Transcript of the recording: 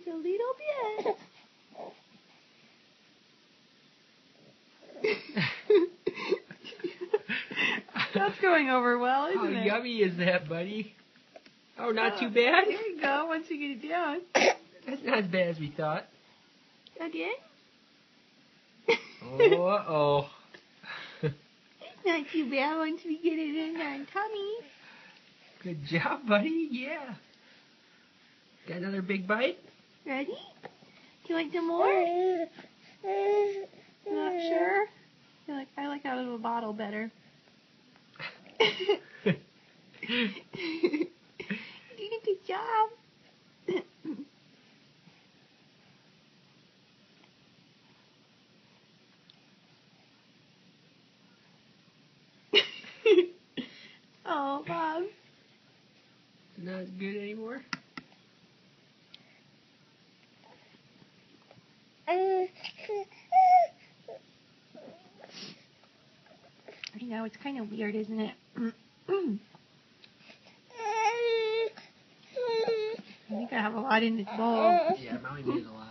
Just a little bit. That's going over well, isn't it? How yummy is that, buddy? Oh, not too bad? There you go, once you get it down. That's not as bad as we thought. Again? Oh, uh-oh. Not too bad once we get it in our tummy. Good job, buddy. Yeah. Got another big bite? Ready? Do you like some more? Not sure? I like out of a bottle better. You did a good job. Oh, Bob. Not as good anymore? I know, it's kind of weird, isn't it? I think I have a lot in this bowl. Yeah, Mommy made a lot.